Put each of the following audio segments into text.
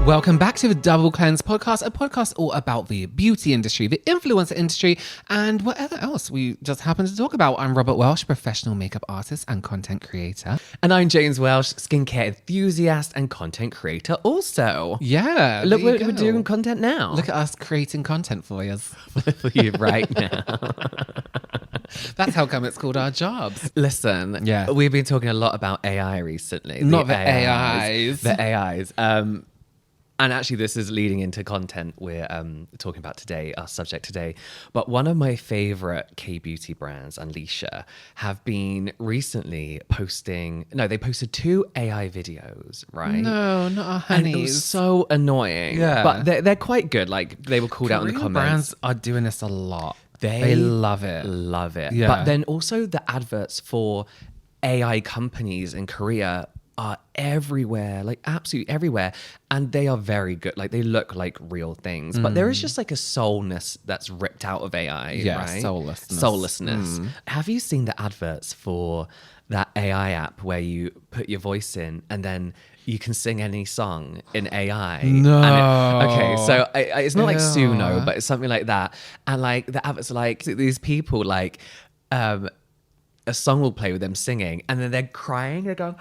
Welcome back to the Double Cleanse podcast, a podcast all about the beauty industry, the influencer industry, and whatever else we just happen to talk about. I'm Robert Welsh, professional makeup artist and content creator. And I'm James Welsh, skincare enthusiast and content creator also. Yeah. Look, we're doing content now. Look at us creating content for you. For you right now. That's how come it's called our jobs. Listen, Yeah. we've been talking a lot about AI recently. Not the AIs. The AIs. And actually, this is leading into content we're talking about today, our subject today. But one of my favorite K-beauty brands, Unleasha, have been recently they posted 2 AI videos, right? No, not our And honeys. it was so annoying. Yeah. But they're quite good. Like, they were called out in the Korean comments. brands are doing this a lot. They love it. Love it. Yeah. But then also the adverts for AI companies in Korea are everywhere, like absolutely everywhere. And they are very good. Like, they look like real things. But there is just like a soulness that's ripped out of AI, Yeah, right? soullessness. Have you seen the adverts for that AI app where you put your voice in and then you can sing any song in AI? No. Okay, so it's not like Ew. Suno, but it's something like that. And like the adverts are like these people like a song will play with them singing and then they're crying, they're going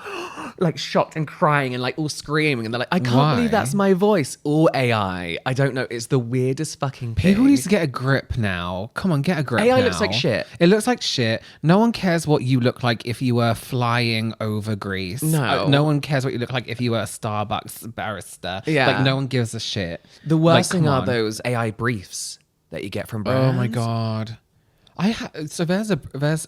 like shocked and crying and like all screaming and they're like, I can't believe that's my voice. All AI. I don't know. It's the weirdest fucking thing. People need to get a grip now. Come on, get a grip AI now. looks like shit. It looks like shit. No one cares what you look like if you were flying over Greece. No. No one cares what you look like if you were a Starbucks barista. Yeah. Like, no one gives a shit. The worst Like, thing come are on. those AI briefs that you get from brands. Oh my God. So there's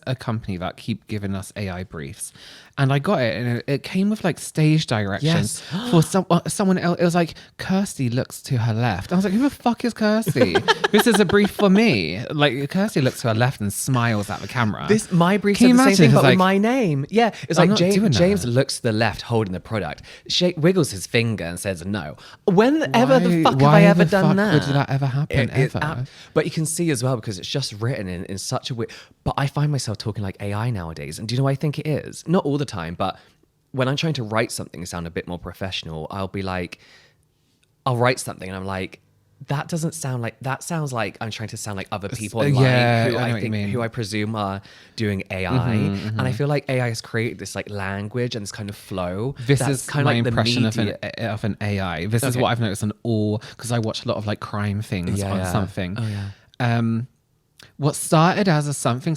a company that keep giving us AI briefs, and I got it, and it came with like stage directions for someone else. It was like, Kirsty looks to her left. I was like, who the fuck is Kirsty? This is a brief for me. Like, Kirsty looks to her left and smiles at the camera. My brief Can said you the same imagine? thing, It's but like, with my name. Yeah, it's I'm like not doing James that. looks to the left holding the product, wiggles his finger and says no. Whenever the fuck have I ever done that? Would that ever happen? Ever? But you can see as well, because it's just written in such a way. But I find myself talking like AI nowadays. And do you know what I think it is? Not all the time, but when I'm trying to write something and sound a bit more professional, I'll write something and I'm like, that doesn't sound like, that sounds like I'm trying to sound like other people online yeah, who I know what you mean. who I presume are doing AI. And I feel like AI has created this like language and this kind of flow. This that's is kind my of like impression the of an AI. This is Okay. what I've noticed on all, because I watch a lot of like crime things on something. Oh yeah. What started as a something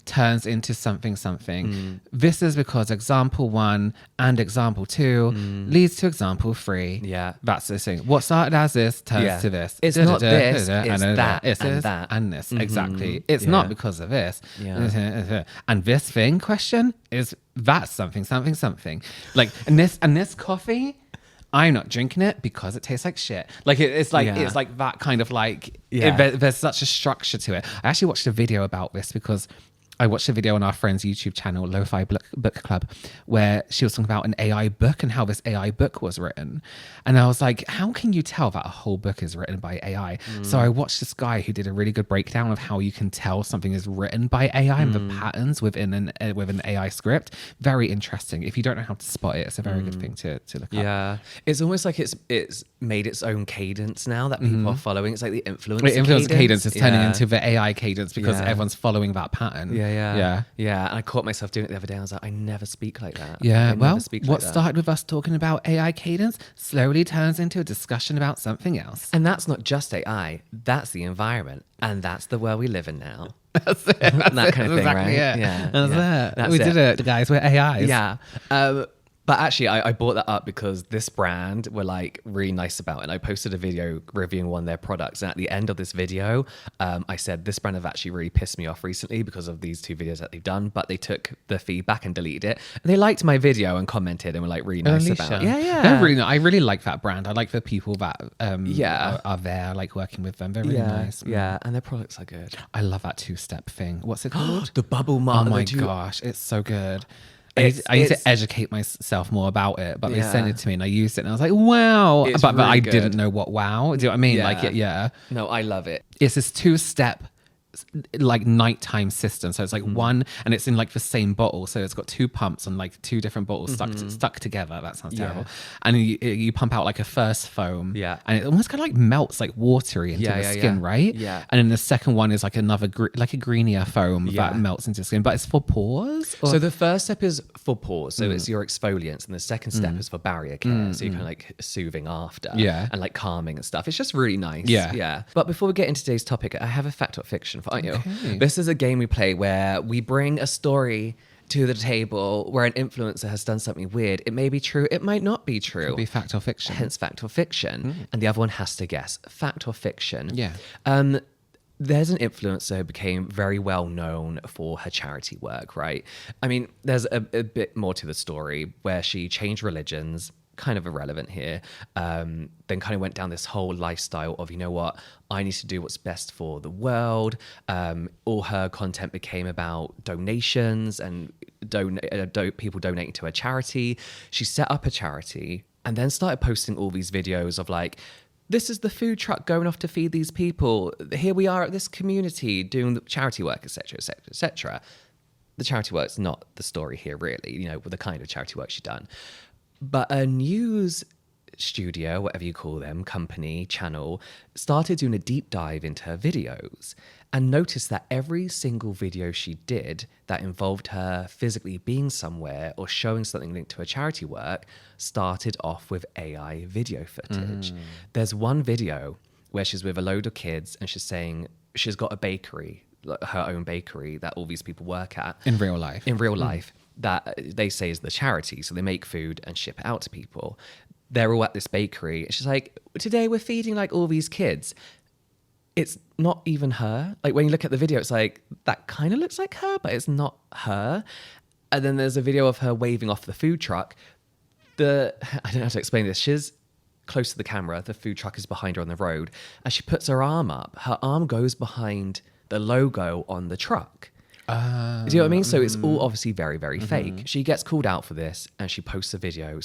turns into something. This is because example 1 and example 2 leads to example 3. Yeah. That's the thing. What started as this turns to this. It's not this, it's that, It's and this that. and this. Exactly. It's Yeah. not because of this. Yeah. And this thing question is that's something. Like, and this coffee, I'm not drinking it because it tastes like shit. Like it's like that kind of like there's such a structure to it. I actually watched a video about this because I watched a video on our friend's YouTube channel, Lo-Fi Book Club, where she was talking about an AI book and how this AI book was written. And I was like, how can you tell that a whole book is written by AI? So I watched this guy who did a really good breakdown of how you can tell something is written by AI and the patterns within an AI script. Very interesting. If you don't know how to spot it, it's a very good thing to look up. Yeah, it's almost like it's made its own cadence now that people are following. It's like the influencer. The influencer cadence is turning Yeah. into the AI cadence because Yeah. everyone's following that pattern. Yeah. And I caught myself doing it the other day. I was like, I never speak like that. Yeah, I well, never speak what like that. started with us talking about AI cadence slowly turns into a discussion about something else. And that's not just AI. That's the environment, and that's the world we live in now. That's it. That kind of thing, exactly right? it. Yeah, That's yeah. it. That's We it. did it, guys. We're AIs. Yeah. But actually, I brought that up because this brand were like really nice about it. And I posted a video reviewing one of their products. And at the end of this video, I said, this brand have actually really pissed me off recently because of these 2 videos that they've done. But they took the feedback and deleted it. And they liked my video and commented and were like really nice Alicia. about it. Yeah. They're really nice. I really like that brand. I like the people that are there, like working with them. They're really nice. Yeah. And their products are good. I love that 2-step thing. What's it called? The bubble Oh mark. my gosh, it's so good. I It's- need to it's- educate myself more about it, but they Yeah. sent it to me and I used it and I was like, wow. It's But I really didn't good. know what wow. Do you know what I mean? Yeah. Like, yeah. No, I love it. It's this 2-step like nighttime system. So it's like one, and it's in like the same bottle. So it's got 2 pumps on like 2 different bottles stuck together. That sounds terrible. And you pump out like a first foam. Yeah. And it almost kind of like melts like watery into the skin, right? Yeah. And then the second one is like another like a greenier foam that melts into the skin, but it's for pores. So the first step is for pores, so it's your exfoliants, and the second step is for barrier care, so you're kind of like soothing after, and like calming and stuff. It's just really nice. Yeah. But before we get into today's topic, I have a fact or fiction for you. Okay. This is a game we play where we bring a story to the table where an influencer has done something weird. It may be true, it might not be true. Could be fact or fiction. Hence fact or fiction. And the other one has to guess fact or fiction. Yeah. There's an influencer who became very well known for her charity work, right? I mean, there's a bit more to the story where she changed religions, kind of irrelevant here, then kind of went down this whole lifestyle of, you know what, I need to do what's best for the world. All her content became about donations and people donating to her charity. She set up a charity and then started posting all these videos of like, this is the food truck going off to feed these people. Here we are at this community doing the charity work, etc., etc., etc. The charity work's not the story here, really, you know, with the kind of charity work she's done. But a news studio, whatever you call them, company, channel, started doing a deep dive into her videos and noticed that every single video she did that involved her physically being somewhere or showing something linked to her charity work started off with AI video footage. There's one video where she's with a load of kids and she's saying she's got a bakery, her own bakery that all these people work at. In real life. In real life. That they say is the charity. So they make food and ship it out to people. They're all at this bakery. She's like, today we're feeding like all these kids. It's not even her. Like when you look at the video, it's like, that kind of looks like her, but it's not her. And then there's a video of her waving off the food truck. I don't know how to explain this. She's close to the camera. The food truck is behind her on the road. As she puts her arm up, her arm goes behind the logo on the truck. Do you know what I mean? So it's all obviously very, very fake. She gets called out for this and she posts a video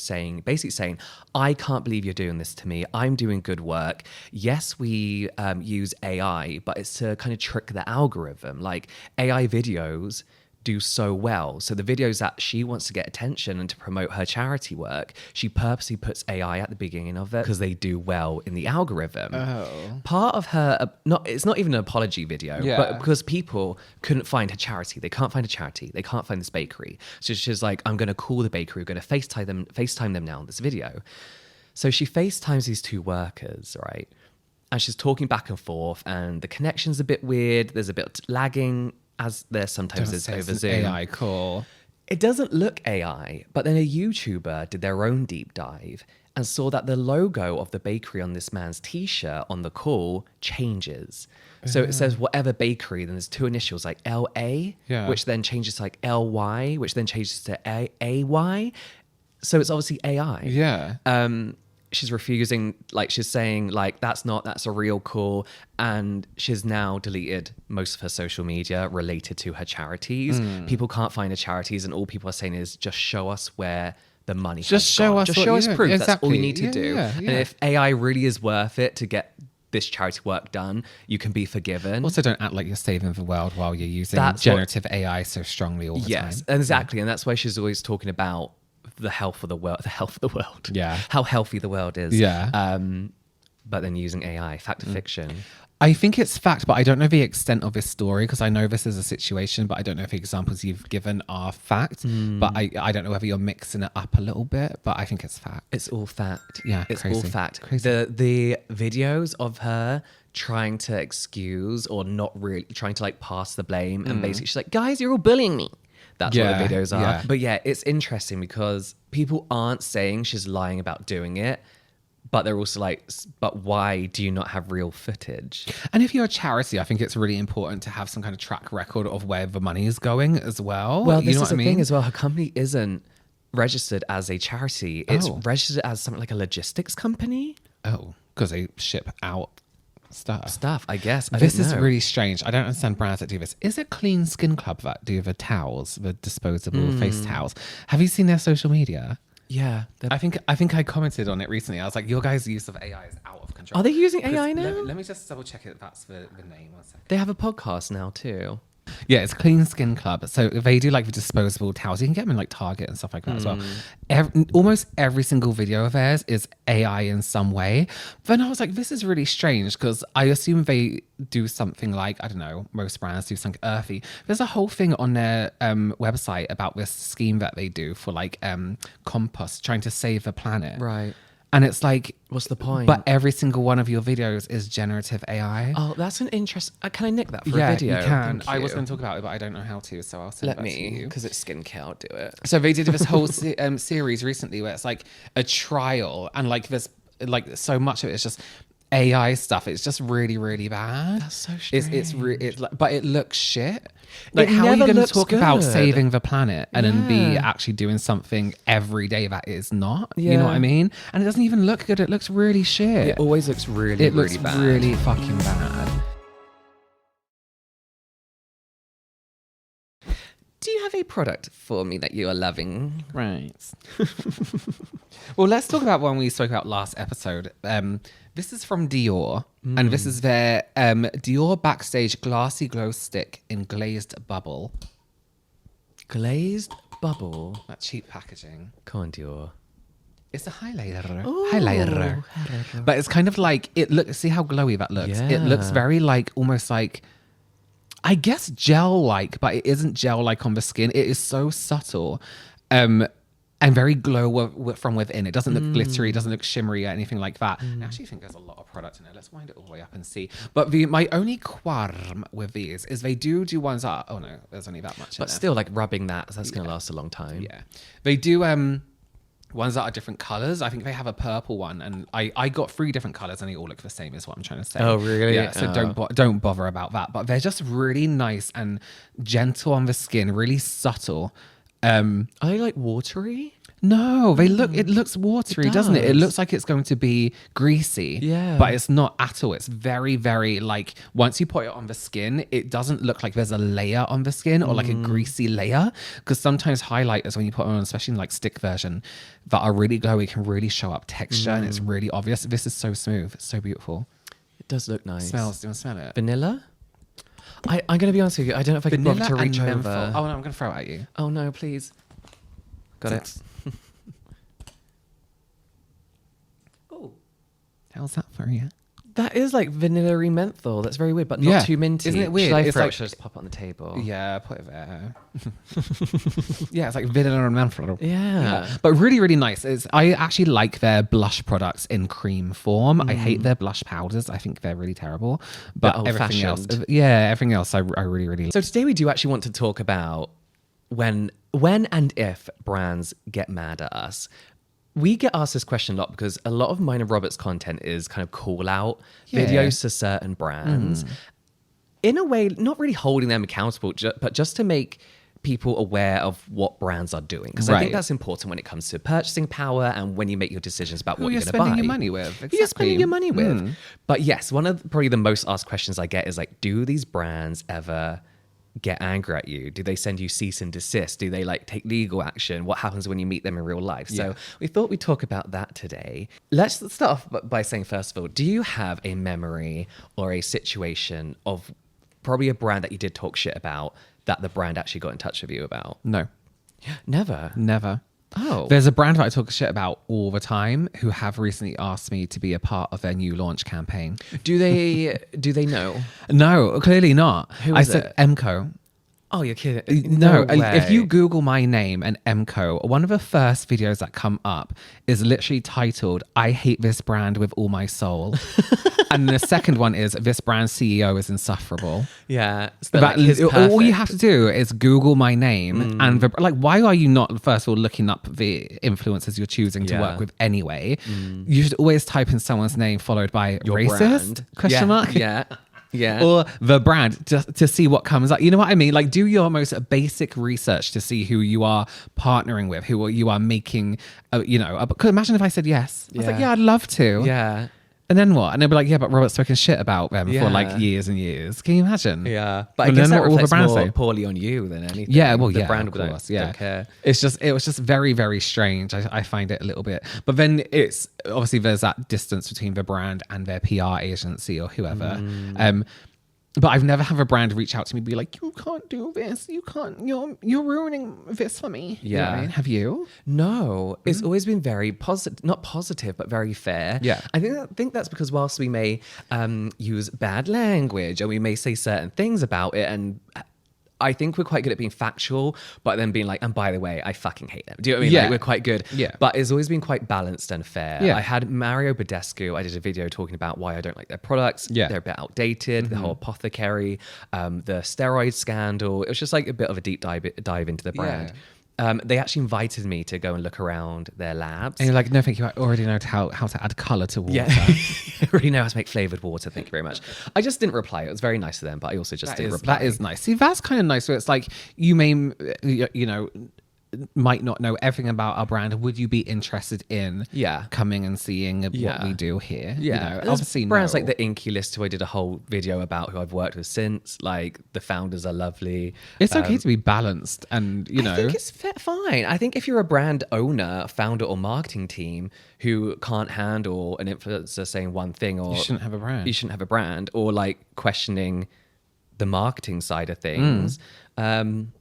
basically saying, I can't believe you're doing this to me. I'm doing good work. Yes, we use AI, but it's to kind of trick the algorithm. Like AI videos do so well. So the videos that she wants to get attention and to promote her charity work, she purposely puts AI at the beginning of it because they do well in the algorithm. Part of her, it's not even an apology video, but because people couldn't find her charity. They can't find a charity. They can't find this bakery. So she's like, I'm going to call the bakery. We're going to FaceTime them now in this video. So she FaceTimes these 2 workers, right? And she's talking back and forth and the connection's a bit weird. There's a bit of lagging, as there sometimes is over Zoom. AI call. It doesn't look AI, but then a YouTuber did their own deep dive and saw that the logo of the bakery on this man's t-shirt on the call changes. So it says whatever bakery, then there's 2 initials like LA, which then changes to like LY, which then changes to AY. So it's obviously AI. Yeah. She's refusing, like she's saying like that's a real call, and she's now deleted most of her social media related to her charities. People can't find her charities and all people are saying is just show us where the money just show us proof. Exactly. That's all you need to do. Yeah. And if AI really is worth it to get this charity work done, you can be forgiven. Also, don't act like you're saving the world while you're using generative AI so strongly all the time. Yes, exactly. And that's why she's always talking about the health of the world. Yeah. How healthy the world is. Yeah. But then using AI, fact or fiction. I think it's fact, but I don't know the extent of this story because I know this is a situation, but I don't know if the examples you've given are fact. But I don't know whether you're mixing it up a little bit, but I think it's fact. It's all fact. Yeah, it's crazy. all fact. Crazy. The videos of her trying to excuse or not really trying to like pass the blame and basically she's like, guys, you're all bullying me. That's what the videos are. Yeah. But yeah, it's interesting because people aren't saying she's lying about doing it, but they're also like, but why do you not have real footage? And if you're a charity, I think it's really important to have some kind of track record of where the money is going as well. Well, this is the thing as well. Her company isn't registered as a charity. It's registered as something like a logistics company. Oh, because they ship out stuff, I guess. This is really strange. I don't understand brands that do this. Is it Clean Skin Club that do the towels, the disposable face towels? Have you seen their social media? Yeah. I think I commented on it recently. I was like, your guys' use of AI is out of control. Sandra. Are they using AI now? Let me just double check it. That's the name. 1 second. They have a podcast now too. Yeah, it's Clean Skin Club. So they do like the disposable towels. You can get them in like Target and stuff like that as well. Almost every single video of theirs is AI in some way. Then I was like, this is really strange because I assume they do something like, I don't know, most brands do something earthy. There's a whole thing on their website about this scheme that they do for like compost, trying to save the planet. Right. And it's like, what's the point? But every single one of your videos is generative AI. Oh, that's an interest. Can I nick that for a video? You can. Thank I you. was going to talk about it, but I don't know how to, so I'll send it to you. Because it's skincare, I'll do it. So they did this whole series recently where it's like a trial, and like there's like so much of it is just AI stuff. It's just really, really bad. That's so strange. But it looks shit. Like, It how are you never going to looks talk about good. saving the planet and then be Yeah. actually doing something every day that is not? You Yeah. know what I mean? And it doesn't even look good. It looks really shit. It always looks really, It looks really bad. really fucking bad. Do you have a product for me that you are loving? Right. Well, let's talk about one we spoke about last episode. This is from Dior, and this is their Dior Backstage Glassy Glow Stick in Glazed Bubble. Glazed bubble. That cheap packaging. Come on, Dior. It's a highlighter. Ooh, Highlighter. But it's kind of like, see how glowy that looks? It looks Yeah. very like, almost like, I guess gel-like, but it isn't gel-like on the skin. It is so subtle. And very glow from within. It doesn't look glittery, it doesn't look shimmery or anything like that. I actually think there's a lot of product in it. Let's wind it all the way up and see. But my only qualm with these is they do ones that are, oh no, there's only that much in But there. still, like rubbing that's going to last a long time. Yeah. They do ones that are different colors. I think they have a purple one, and I got 3 different colors and they all look the same is what I'm trying to say. Oh, really? Yeah, so don't bother about that. But they're just really nice and gentle on the skin, really subtle. Are they like watery? No, it looks watery, doesn't it? It does. looks like it's going to be greasy. Yeah. But it's not at all. It's very, very like, once you put it on the skin, it doesn't look like there's a layer on the skin or like a greasy layer. Because sometimes highlighters, when you put them on, especially in like stick version, that are really glowy, can really show up texture and it's really obvious. This is so smooth, so beautiful. It does look nice. Smells, do you want to smell it? Vanilla? I'm going to be honest with you. I don't know if I can bother to reach and over. menthol. Oh no, I'm going to throw it at you. Oh, no, please. Got it. Oh, How's that for you? that is like vanilla-y menthol. That's very weird, but not Yeah. too minty. Isn't it weird? Should I It's throw like- it? Should I just pop it on the table? Yeah, put it there. Yeah, it's like vanilla and menthol. Yeah. But really, really nice. I actually like their blush products in cream form. I hate their blush powders. I think they're really terrible. But They're everything else, old-fashioned. everything else I really, really like. So today we do actually want to talk about when and if brands get mad at us. We get asked this question a lot because a lot of mine and Robert's content is kind of call out Yeah. videos to certain brands. In a way, not really holding them accountable, but just to make people aware of what brands are doing. Because I Right. think that's important when it comes to purchasing power and when you make your decisions about Who what you're you're going to buy. spending your money with. Who you're spending Exactly. your money with. But yes, one of probably the most asked questions I get is like, do these brands ever get angry at you? Do they send you cease and desist? Do they like take legal action? What happens when you meet them in real life? So Yeah. we thought we'd talk about that today. Let's start off by saying, first of all, do you have a memory or a situation of probably a brand that you did talk shit about that the brand actually got in touch with you about? No, Never. never. Oh. There's a brand that I talk shit about all the time who have recently asked me to be a part of their new launch campaign. Do they know? No, clearly not. Who I is said it? Emco. Oh, you're kidding. No, way. if you Google my name and Emco, one of the first videos that come up is literally titled, I hate this brand with all my soul. And the second one is, this brand's CEO is insufferable. Yeah. So But like, he's all you perfect. have to do is Google my name and why are you not first of all looking up the influencers you're choosing to Yeah. work with anyway? You should always type in someone's name followed by Your racist brand. question Yeah, mark. Yeah. Yeah. Or the brand just to see what comes up. You know what I mean? Like, do your most basic research to see who you are partnering with, who you are making, because imagine if I said yes. I was like, Yeah. yeah, I'd love to. Yeah. And then what? And they'll be like, yeah, but Robert's spoken shit about them for like years and years. Can you imagine? Yeah. But I guess that reflects more poorly on you than anything. Yeah, well, the yeah, brand of course, don't care. It was just very, very strange. I find it a little bit. But then it's obviously there's that distance between the brand and their PR agency or whoever. But I've never had a brand reach out to me and be like, you can't do this. You can't, you're ruining this for me. Yeah. You know what I mean? Have you? No, it's always been very positive, not positive, but very fair. Yeah. I think that's because whilst we may use bad language and we may say certain things about it, and I think we're quite good at being factual, but then being like, and by the way, I fucking hate them. Do you know what I mean? Yeah. Like, we're quite good. Yeah. But it's always been quite balanced and fair. Yeah. I had Mario Badescu. I did a video talking about why I don't like their products. Yeah. They're a bit outdated. The whole apothecary, the steroid scandal. It was just like a bit of a deep dive into the brand. They actually invited me to go and look around their labs. And you're like, no, thank you. I already know how to add colour to water. Yeah, I already know how to make flavoured water. Thank you very much. I just didn't reply. It was very nice of them, but I also just didn't reply. That is nice. See, that's kind of nice. So it's like, you may, might not know everything about our brand. Would you be interested in coming and seeing what we do here? Yeah, obviously brands like the Inky List, who I did a whole video about, who I've worked with since. Like, the founders are lovely. It's okay to be balanced, and I think it's fine. I think if you're a brand owner, founder, or marketing team who can't handle an influencer saying one thing, or you shouldn't have a brand. You shouldn't have a brand, or like questioning the marketing side of things. Then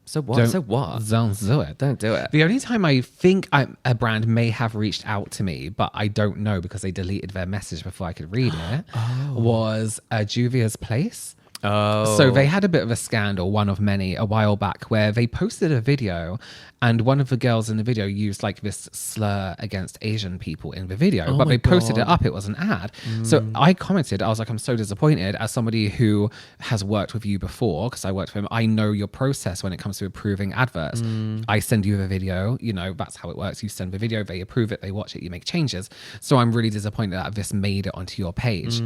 So what? Don't do it. Don't do it. The only time I think a brand may have reached out to me, but I don't know because they deleted their message before I could read it, was Juvia's Place. Oh. So they had a bit of a scandal, one of many, a while back, where they posted a video and one of the girls in the video used like this slur against Asian people in the video, but they posted it up. It was an ad. So I commented, I was like, I'm so disappointed. As somebody who has worked with you before, because I worked with him, I know your process when it comes to approving adverts. I send you the video, that's how it works. You send the video, they approve it, they watch it, you make changes. So I'm really disappointed that this made it onto your page.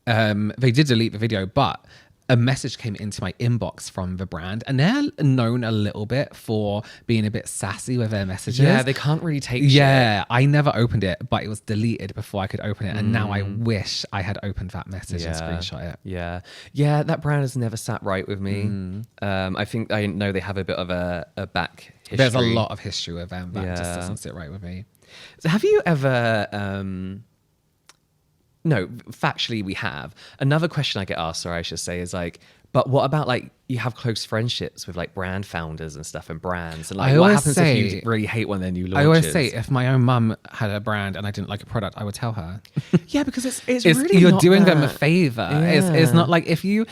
They did delete the video, but a message came into my inbox from the brand, and they're known a little bit for being a bit sassy with their messages. Yeah, they can't really take shit. Yeah, I never opened it, but it was deleted before I could open it, and now I wish I had opened that message and screenshot it. Yeah, that brand has never sat right with me. I think I know they have a bit of a back history. There's a lot of history with them that just doesn't sit right with me. So have you ever... No, factually we have. Another question I get asked, sorry, I should say, is like, but what about like you have close friendships with like brand founders and stuff and brands, and like what happens if you really hate one of their new launches? I always say, if my own mum had a brand and I didn't like a product, I would tell her. Yeah, because it's really you're not doing that. them a favor. Yeah. It's not like if you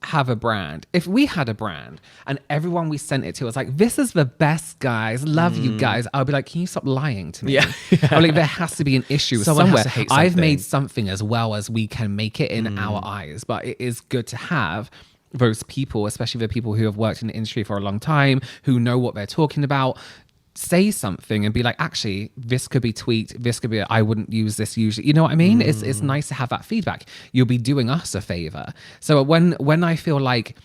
have a brand, if we had a brand and everyone we sent it to was like, this is the best, guys, love you guys, I'll be like, can you stop lying to me? I'm like, there has to be an issue somewhere. I've made something as well as we can make it in our eyes, but it is good to have those people, especially the people who have worked in the industry for a long time, who know what they're talking about, say something and be like, actually, this could be tweaked. This could be, I wouldn't use this usually. You know what I mean? It's nice to have that feedback. You'll be doing us a favor. So when I feel like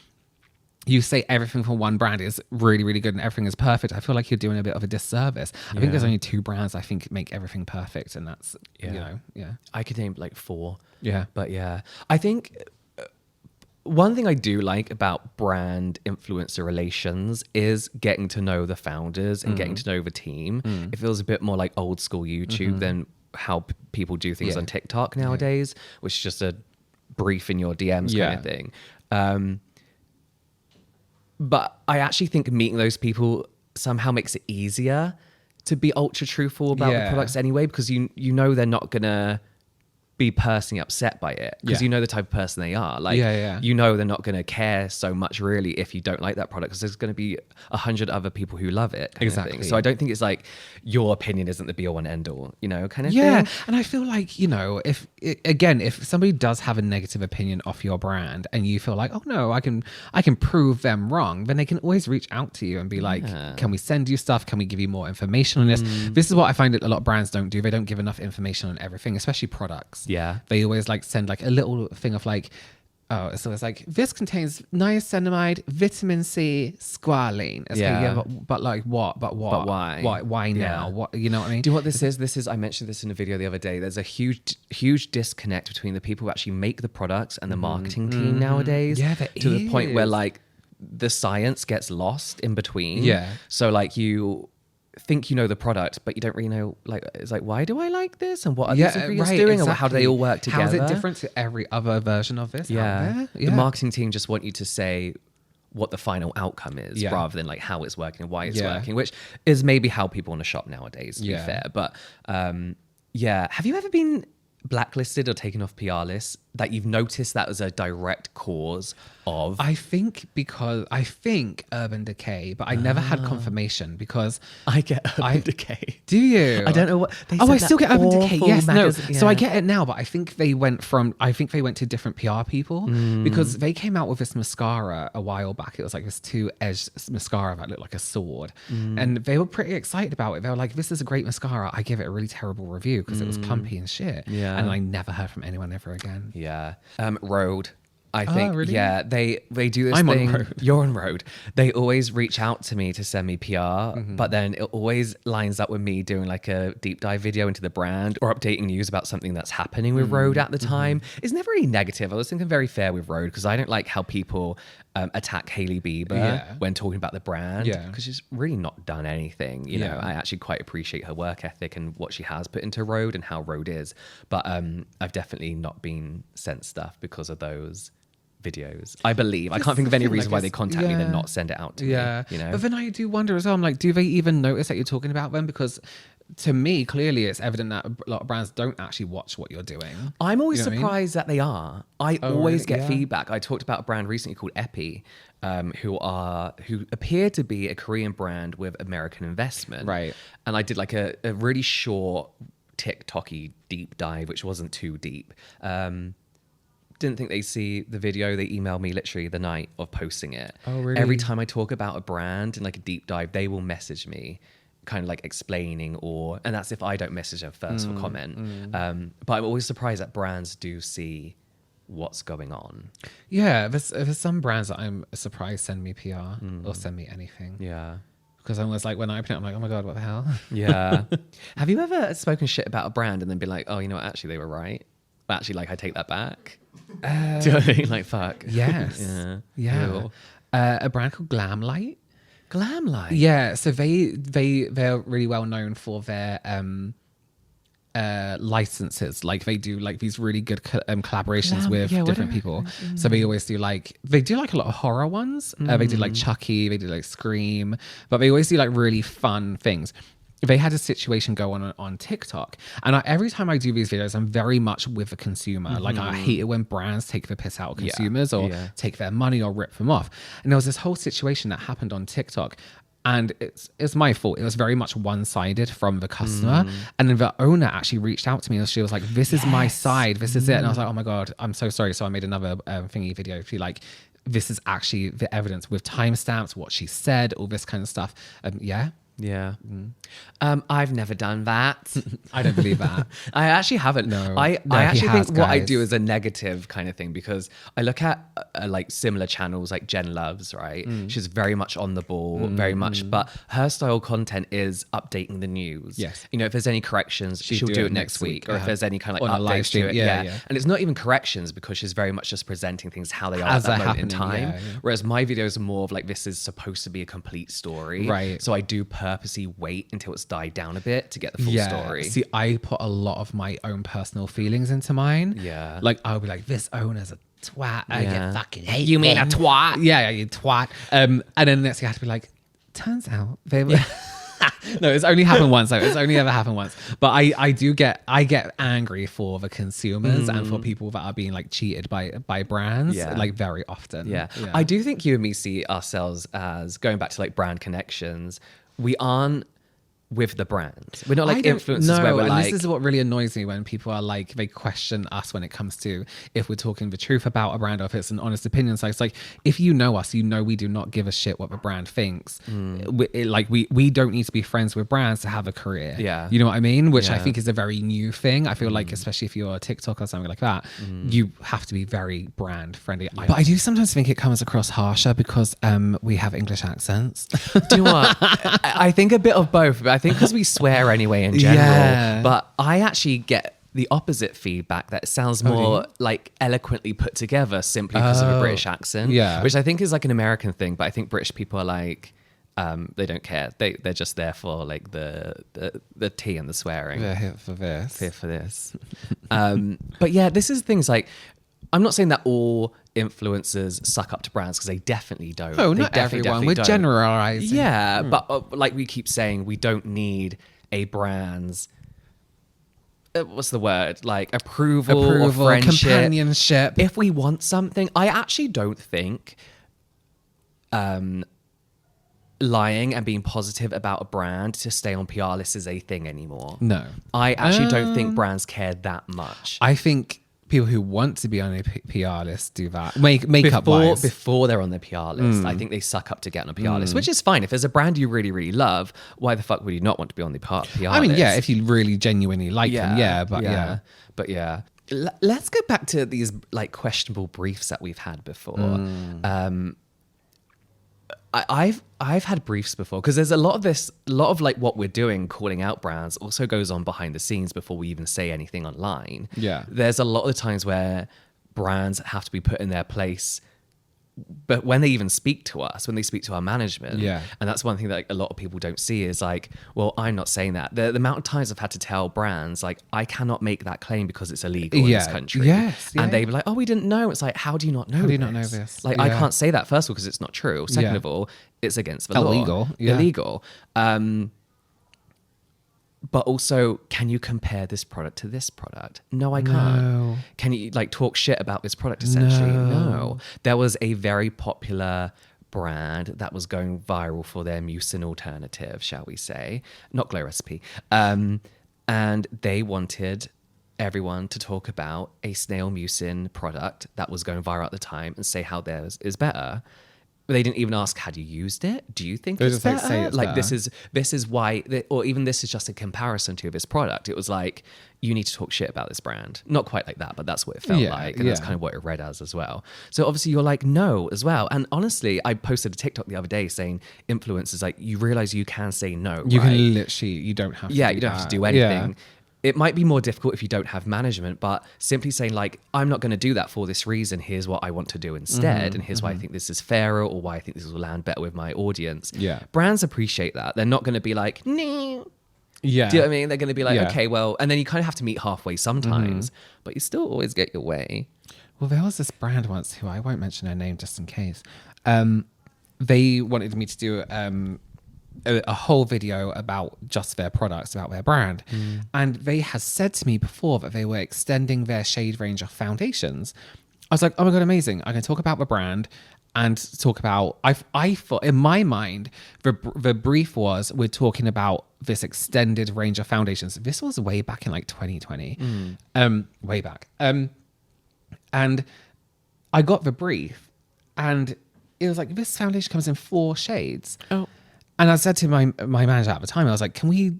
you say everything from one brand is really, really good and everything is perfect, I feel like you're doing a bit of a disservice. I think there's only 2 brands I think make everything perfect, and that's, I could name like 4. Yeah. But yeah, I think... One thing I do like about brand influencer relations is getting to know the founders and getting to know the team. It feels a bit more like old school YouTube than how people do things on TikTok nowadays, which is just a brief in your DMs kind of thing. But I actually think meeting those people somehow makes it easier to be ultra truthful about the products anyway, because you know they're not gonna be personally upset by it, because you know the type of person they are. Like, you know they're not going to care so much really if you don't like that product, because there's going to be 100 other people who love it. Exactly. So I don't think it's like your opinion isn't the be all and end all, kind of thing. And I feel like, if somebody does have a negative opinion of your brand and you feel like, oh no, I can prove them wrong, then they can always reach out to you and be like, can we send you stuff? Can we give you more information on this? This is what I find that a lot of brands don't do. They don't give enough information on everything, especially products. Yeah. They always like send like a little thing of like, Oh, so it's like, this contains niacinamide, vitamin C, squalene. It's like, yeah, but like what? But what? But why? Why now? Yeah. What? You know what I mean? Do you know what this is? This is, I mentioned this in a video the other day. There's a huge disconnect between the people who actually make the products and the marketing team nowadays. Yeah, there to the point where is. like the science gets lost in between. Yeah. So like you think you know the product, but you don't really know, like, it's like, why do I like this? And what are these ingredients doing? And how do they all work together? How is it different to every other version of this out there? The marketing team just want you to say what the final outcome is rather than like how it's working and why it's working, which is maybe how people want to shop nowadays, to be fair. But have you ever been blacklisted or taken off PR lists that you've noticed that was a direct cause of? I think Urban Decay, but I never had confirmation because I get Urban Decay. Do you? I don't know what. I still get Urban Decay. Yes, no. Yeah. So I get it now, but I think they went to different PR people because they came out with this mascara a while back. It was like this 2-edged mascara that looked like a sword, and they were pretty excited about it. They were like, "This is a great mascara." I give it a really terrible review because it was clumpy and shit. Yeah, and I never heard from anyone ever again. Yeah, Rode. I think, really? yeah, they do this I'm thing. on Rode. You're on Rode. They always reach out to me to send me PR, but then it always lines up with me doing like a deep dive video into the brand or updating news about something that's happening with Rode at the time. It's never really negative. I was thinking very fair with Rode because I don't like how people attack Hailey Bieber when talking about the brand because she's really not done anything. You know, I actually quite appreciate her work ethic and what she has put into Rode and how Rode is. But I've definitely not been sent stuff because of those videos. I believe. I can't think of any reason why they contact me and not send it out to me. You know? But then I do wonder as well, I'm like, do they even notice that you're talking about them? Because to me, clearly it's evident that a lot of brands don't actually watch what you're doing. I'm always surprised that they are. I always really? get feedback. I talked about a brand recently called Epi, who appear to be a Korean brand with American investment. Right. And I did like a really short TikTok-y deep dive, which wasn't too deep. Didn't think they'd see the video. They emailed me literally the night of posting it. Oh, really? Every time I talk about a brand and like a deep dive, they will message me kind of like explaining and that's if I don't message them first for comment. But I'm always surprised that brands do see what's going on. Yeah, there's some brands that I'm surprised send me PR or send me anything. Yeah. Because I'm always like, when I open it, I'm like, oh my God, what the hell? Yeah. Have you ever spoken shit about a brand and then be like, oh, you know what, actually they were right? But actually, like, I take that back. Do you know what I mean? Like, fuck. Yes. Yeah. Cool. A brand called Glamlight. Glamlight? Yeah. So they're really well known for their licenses. Like they do like these really good collaborations with different people. So they always do like a lot of horror ones. They do like Chucky, they do like Scream, but they always do like really fun things. They had a situation go on TikTok, and every time I do these videos, I'm very much with the consumer. Like I hate it when brands take the piss out of consumers or take their money or rip them off. And there was this whole situation that happened on TikTok. And it's my fault. It was very much one-sided from the customer. And then the owner actually reached out to me and she was like, this is my side. This is it. And I was like, oh my God, I'm so sorry. So I made another thingy video. If you like, this is actually the evidence with timestamps, what she said, all this kind of stuff. Yeah. I've never done that. I don't believe that. I actually haven't. No, I actually think what I guys. do is a negative kind of thing because I look at like similar channels like Jen Loves, right? She's very much on the ball, very much, but her style content is updating the news. Yes. You know, if there's any corrections, she'll do it next week. Or if there's any kind of like on a live updates stream. to it. Yeah. And it's not even corrections because she's very much just presenting things how they are As at that they're moment in happening, time. yeah. Whereas my videos are more of like, this is supposed to be a complete story. Right. So I do purposely wait until it's died down a bit to get the full story. See, I put a lot of my own personal feelings into mine. Yeah. Like I'll be like, this owner's a twat. I fucking hate You mean a twat? Yeah, you twat. And then next thing I have to be like, turns out they were... No, it's only happened once though. It's only ever happened once. But I get angry for the consumers and for people that are being like cheated by brands like very often. Yeah. I do think you and me see ourselves as going back to like brand connections. We aren't with the brand. We're not I like don't influencers know, where we're and like, this is what really annoys me when people are like, they question us when it comes to if we're talking the truth about a brand or if it's an honest opinion. So it's like, if you know us, you know we do not give a shit what the brand thinks. We don't need to be friends with brands to have a career. Yeah. You know what I mean? Which I Yeah. think is a very new thing. I feel like, especially if you're a TikTok or something like that, you have to be very brand friendly. But I do sometimes think it comes across harsher because we have English accents. do you know what? I think a bit of both. But I think because we swear anyway in general. Yeah. But I actually get the opposite feedback that it sounds more like eloquently put together simply because of a British accent. Yeah. Which I think is like an American thing. But I think British people are like, they don't care. They're just there for like the tea and the swearing. They're here for this. Here for this. But yeah, this is things like, I'm not saying that all influencers suck up to brands because they definitely don't. Oh, They not definitely everyone. We're don't. generalizing. Yeah, but like we keep saying, we don't need a brand's what's the word? Like approval or friendship. Companionship. If we want something, I actually don't think lying and being positive about a brand to stay on PR lists is a thing anymore. No. I actually don't think brands care that much. I think people who want to be on a PR list do that. Makeup wise. Before they're on the PR list, I think they suck up to get on a PR list, which is fine. If there's a brand you really, really love, why the fuck would you not want to be on the PR list? I mean, yeah, if you really genuinely like them, but yeah. Let's go back to these like questionable briefs that we've had before. I've had briefs before because there's a lot of like what we're doing, calling out brands, also goes on behind the scenes before we even say anything online. Yeah. There's a lot of the times where brands have to be put in their place, but when they even speak to us, when they speak to our management, and that's one thing that like, a lot of people don't see is like, well, I'm not saying that. The amount of times I've had to tell brands like, I cannot make that claim because it's illegal in this country. And they were like, oh, we didn't know. It's like, how do you not know? How do you not know this? Like, I can't say that first of all because it's not true. Second of all, it's against the Illegal. law. Illegal. But also, can you compare this product to this product? No, I can't. No. Can you like talk shit about this product essentially? No. There was a very popular brand that was going viral for their mucin alternative, shall we say. Not Glow Recipe. And they wanted everyone to talk about a snail mucin product that was going viral at the time and say how theirs is better. They didn't even ask, had you used it? Do you think it's just better? like say it's like better. this is why, or even this is just a comparison to this product. It was like, you need to talk shit about this brand. Not quite like that, but that's what it felt like. And that's kind of what it read as well. So obviously you're like, no, as well. And honestly, I posted a TikTok the other day saying influencers, like, you realize you can say no, You right? can literally, you don't have to Yeah, do you don't have that. to do anything. It might be more difficult if you don't have management, but simply saying like, I'm not going to do that for this reason. Here's what I want to do instead. And here's why I think this is fairer or why I think this will land better with my audience. Yeah. Brands appreciate that. They're not going to be like, no. Yeah. Do you know what I mean? They're going to be like, Yeah. okay, well, and then you kind of have to meet halfway sometimes, but you still always get your way. Well, there was this brand once who I won't mention her name just in case. They wanted me to do a whole video about just their products, about their brand. And they had said to me before that they were extending their shade range of foundations. I was like, oh my God, amazing. I can talk about the brand and talk about, I thought in my mind, the brief was, we're talking about this extended range of foundations. This was way back in like 2020, way back. And I got the brief and it was like, this foundation comes in 4 shades. Oh. And I said to my manager at the time, I was like, can we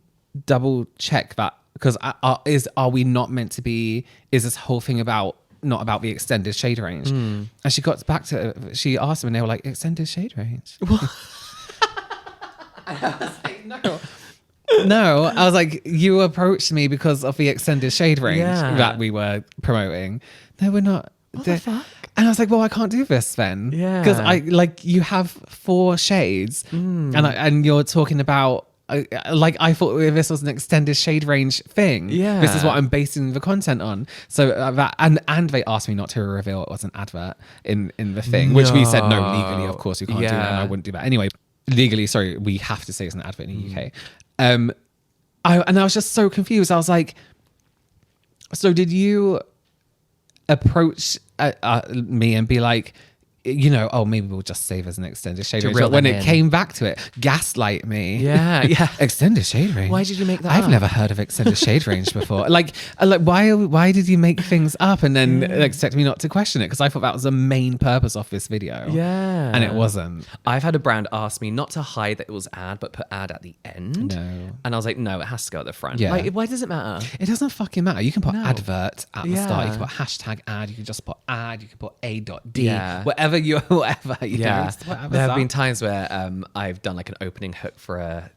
double check that? Because are we not meant to be, is this whole thing not about the extended shade range? And she got back she asked them and they were like, extended shade range? And I was like, no. No, I was like, you approached me because of the extended shade range that we were promoting. No, we're not. What the fuck? And I was like, well, I can't do this then. Yeah. Because you have 4 shades and you're talking about, I thought this was an extended shade range thing. Yeah. This is what I'm basing the content on. So that, and they asked me not to reveal it was an advert in the thing, which we said, no, legally, of course, you can't do that. And I wouldn't do that. Anyway, legally, sorry, we have to say it's an advert in the UK. And I was just so confused. I was like, so did you approach me and be like, you know, oh, maybe we'll just save as an extended shade range. reel But when them it in. came back to it, gaslight me. Yeah. Extended shade range. Why did you make that I've up? never heard of extended shade range before. Like why did you make things up and then expect me not to question it? Because I thought that was the main purpose of this video. Yeah. And it wasn't. I've had a brand ask me not to hide that it was ad, but put ad at the end. No. And I was like, no, it has to go at the front. Yeah. Like, why does it matter? It doesn't fucking matter. You can put No. advert at the start. You Yeah. can put hashtag ad. You can just put ad. You can put a.d. Yeah. Whatever you know. Yeah. Just whatever's There have up. been times where I've done like an opening hook for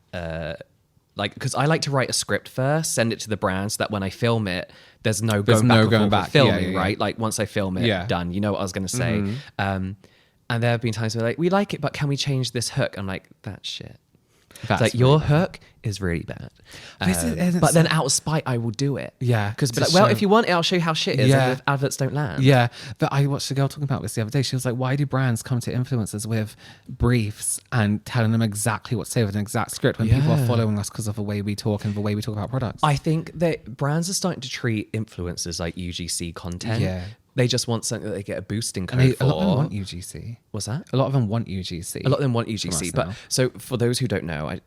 like, because I like to write a script first, send it to the brand so that when I film it, there's no going back with filming, Yeah. right? Like once I film it, done. You know what I was going to say. And there have been times where like, we like it, but can we change this hook? I'm like, that's shit. That's It's like your hook is really bad. But then out of spite, I will do it. Yeah, Because to like, well, show- if you want it, I'll show you how shit it is. Yeah. And if adverts don't land. Yeah, but I watched a girl talking about this the other day. She was like, why do brands come to influencers with briefs and telling them exactly what to say with an exact script when people are Yeah. following us because of the way we talk and the way we talk about products? I think that brands are starting to treat influencers like UGC content. Yeah. They just want something that they get a boosting And code for. a lot of them want UGC. What's that? A lot of them want UGC. A lot of them want UGC. us But now. so for those who don't know,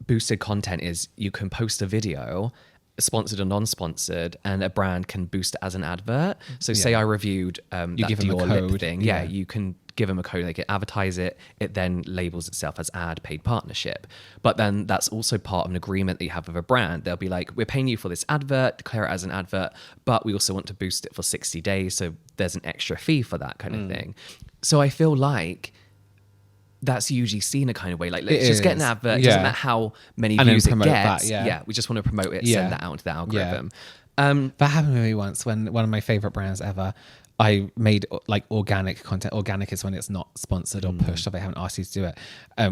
boosted content is you can post a video, sponsored or non-sponsored, and a brand can boost it as an advert. So say I reviewed that give them a Dior lip code. thing. Yeah. You can give them a code, they can advertise it. It then labels itself as ad paid partnership. But then that's also part of an agreement that you have with a brand. They'll be like, we're paying you for this advert, declare it as an advert, but we also want to boost it for 60 days. So there's an extra fee for that kind of thing. So I feel like that's UGC in a kind of way. Like, let's just get an is. advert. It Yeah. doesn't matter how many And then views it promote that, gets. yeah. We just want to promote it, Yeah. send that out into the algorithm. That happened to me once when one of my favorite brands ever, I made like organic content. Organic is when it's not sponsored or pushed or they haven't asked you to do it,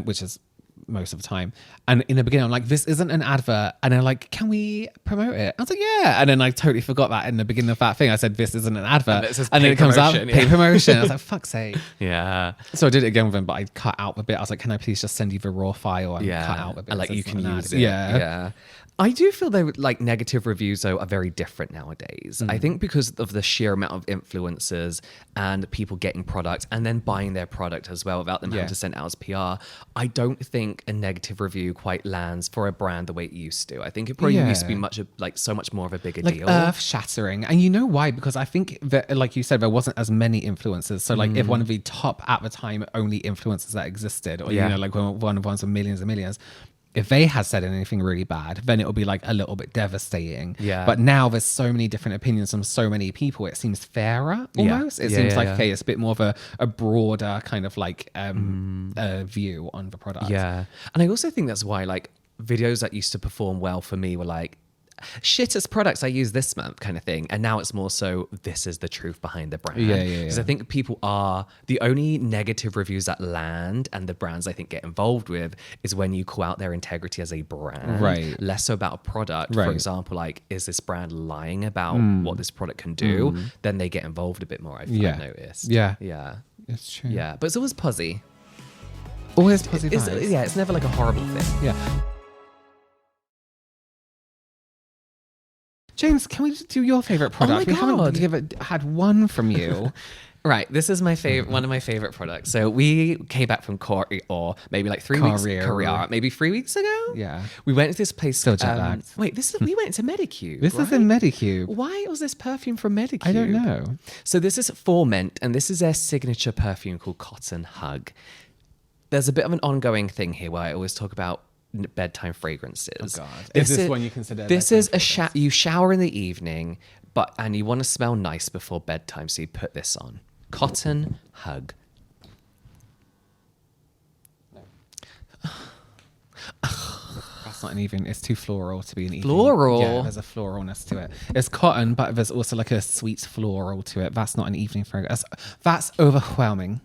which is most of the time. And in the beginning, I'm like, this isn't an advert. And they're like, can we promote it? I was like, yeah. And then I totally forgot that in the beginning of that thing. I said, this isn't an advert. And then paid it comes out, promotion, paid promotion. I was like, fuck's sake. Yeah. So I did it again with him, but I cut out a bit. I was like, can I please just send you the raw file and cut out a bit? And like so you it's can not an use ad. it. Yeah. I do feel though like negative reviews though are very different nowadays. I think because of the sheer amount of influencers and people getting product and then buying their product as well without them having to send it out as PR. I don't think a negative review quite lands for a brand the way it used to. I think it probably used to be so much more of a bigger Like deal. earth shattering. And you know why? Because I think that, like you said, there wasn't as many influencers. So like if one of the top at the time only influencers that existed, or you know, like one of the ones with millions and millions, if they had said anything really bad, then it would be like a little bit devastating. Yeah. But now there's so many different opinions from so many people. It seems fairer almost. It seems like, okay, it's a bit more of a broader kind of like view on the product. Yeah. And I also think that's why like videos that used to perform well for me were like, shittest products I use this month kind of thing. And now it's more so, this is the truth behind the brand. Because I think people are, the only negative reviews that land and the brands I think get involved with is when you call out their integrity as a brand. Right. Less so about a product. Right. For example, like, is this brand lying about what this product can do? Then they get involved a bit more, I've noticed. Yeah. Yeah. It's true. Yeah. But it's always puzzy. Always positive vibes. Yeah, it's never like a horrible thing. Yeah. James, can we just do your favorite product? my We God. haven't had one from you. Right, this is my favorite, one of my favorite products. So we came back from Korea, or maybe like 3 weeks, Korea, maybe 3 weeks ago. Yeah. we went to this place. Still jet lagged. Wait, we went to Medicube. This is in Medicube. Why was this perfume from Medicube? I don't know. So this is Formant, and this is their signature perfume called Cotton Hug. There's a bit of an ongoing thing here where I always talk about bedtime fragrances. Oh God. Is this one you consider This bedtime is you shower in the evening, and you want to smell nice before bedtime, so you put this on. Cotton Hug. That's not an even. It's too floral to be an even. Floral? Yeah, there's a floralness to it. It's cotton, but there's also like a sweet floral to it. That's not an evening fragrance. That's overwhelming.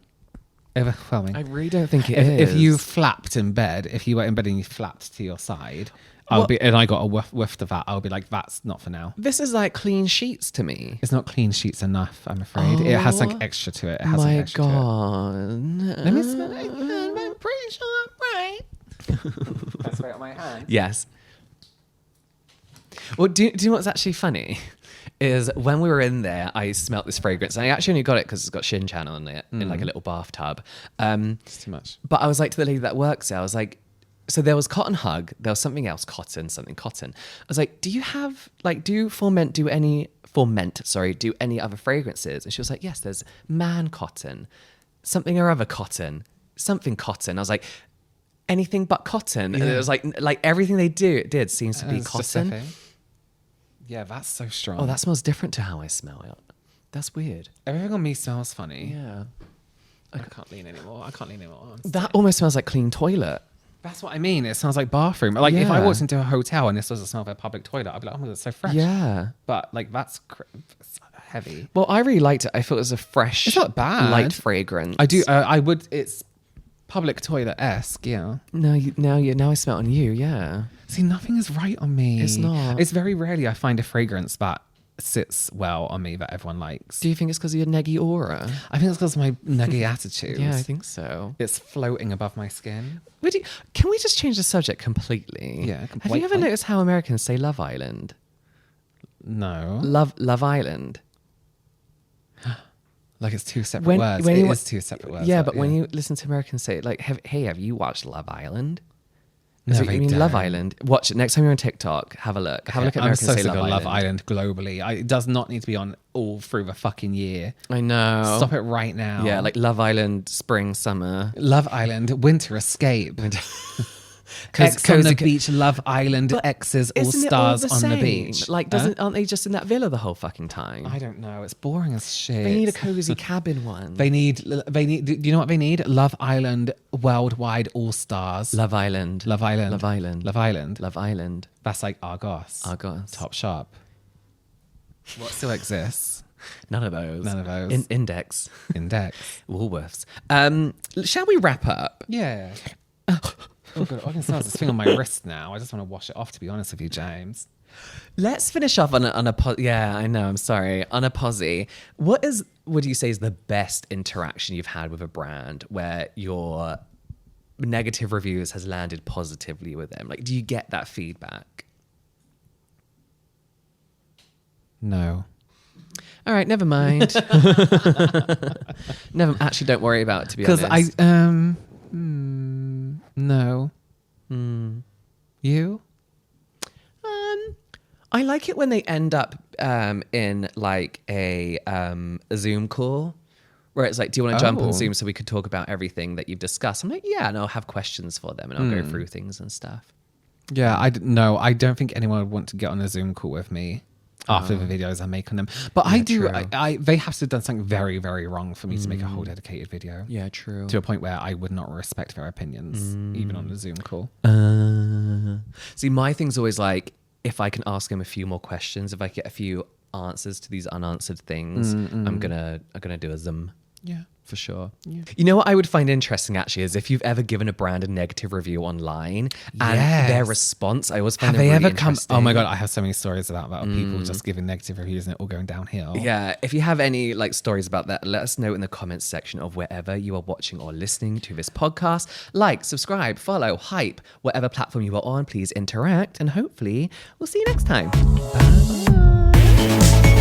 Overwhelming. I really don't think If you flapped in bed, if you were in bed and you flapped to your side, and I got a whiff of that, I'll be like, that's not for now. This is like clean sheets to me. It's not clean sheets enough, I'm afraid. It has like extra to it. It has My like extra to God. it. Let me smell it. I'm pretty sure I'm right. Can I spray it on my hand? Yes. Well, do you know what's actually funny? is when we were in there, I smelt this fragrance. And I actually only got it because it's got Shin Chan on it in like a little bathtub. It's too much. But I was like to the lady that works there, I was like, so there was Cotton Hug, there was something else, cotton. I was like, do Foment do any other fragrances? And she was like, yes, there's Man Cotton, something or other cotton, something cotton. I was like, anything but cotton. And it was like everything they did seems to be cotton. Yeah, that's so strong. Oh, that smells different to how I smell it. That's weird. Everything on me smells funny. Yeah. I can't lean anymore. That almost smells like clean toilet. That's what I mean. It smells like bathroom. Like if I walked into a hotel and this was the smell of a public toilet, I'd be like, oh my God, it's so fresh. Yeah. But like that's heavy. Well, I really liked it. I thought it was a fresh, it's not bad, light fragrance. I do. I would. It's public toilet-esque. Yeah. Now I smell it on you. Yeah. See, nothing is right on me. It's not. It's very rarely I find a fragrance that sits well on me that everyone likes. Do you think it's because of your neggy aura? I think it's because of my nuggy attitude. Yeah, I think so. It's floating above my skin. Can we just change the subject completely? Yeah, Have completely. you ever noticed how Americans say Love Island? No. Love Island. Like it's two separate words. It is two separate words. Yeah, but when you listen to Americans say it, like, hey, have you watched Love Island? No, you mean Love Island? Watch it next time you're on TikTok. Have a look. Have a look at Americans say Love Island globally. It does not need to be on all through the fucking year. I know. Stop it right now. Yeah, like Love Island, spring, summer. Love Island, winter escape. X on the beach, Love Island, But X's, all isn't it stars the on the same? beach. Like, aren't they just in that villa the whole fucking time? I don't know. It's boring as shit. They need a cozy cabin one. They need. Do you know what they need? Love Island, worldwide all stars. Love Island. Love Island. Love Island. Love Island. Love Island. That's like Argos. Top Shop. What still exists? None of those. Index. Woolworths. Shall we wrap up? Yeah. Oh God, I can smell this thing on my wrist now. I just want to wash it off, to be honest with you, James. Let's finish off on a yeah, I know, I'm sorry. On a posy. What would you say is the best interaction you've had with a brand where your negative reviews has landed positively with them? Like, do you get that feedback? No. All right, never mind. Actually, don't worry about it, to be honest. Because no. You? I like it when they end up in like a Zoom call where it's like, do you want to jump on Zoom so we could talk about everything that you've discussed? I'm like, yeah, and I'll have questions for them and I'll go through things and stuff. Yeah, I don't think anyone would want to get on a Zoom call with me after the videos I make on them. But yeah, I do. They have to have done something very, very wrong for me to make a whole dedicated video. Yeah, true. To a point where I would not respect their opinions, even on a Zoom call. See, my thing's always like, if I can ask him a few more questions, if I get a few answers to these unanswered things, I'm gonna do a Zoom. Yeah. For sure. Yeah. You know what I would find interesting actually is if you've ever given a brand a negative review online and their response, I always find them really interesting. Oh my God, I have so many stories about that. Of people just giving negative reviews and it all going downhill. Yeah. If you have any like stories about that, let us know in the comments section of wherever you are watching or listening to this podcast. Like, subscribe, follow, hype, whatever platform you are on, please interact and hopefully we'll see you next time. Bye.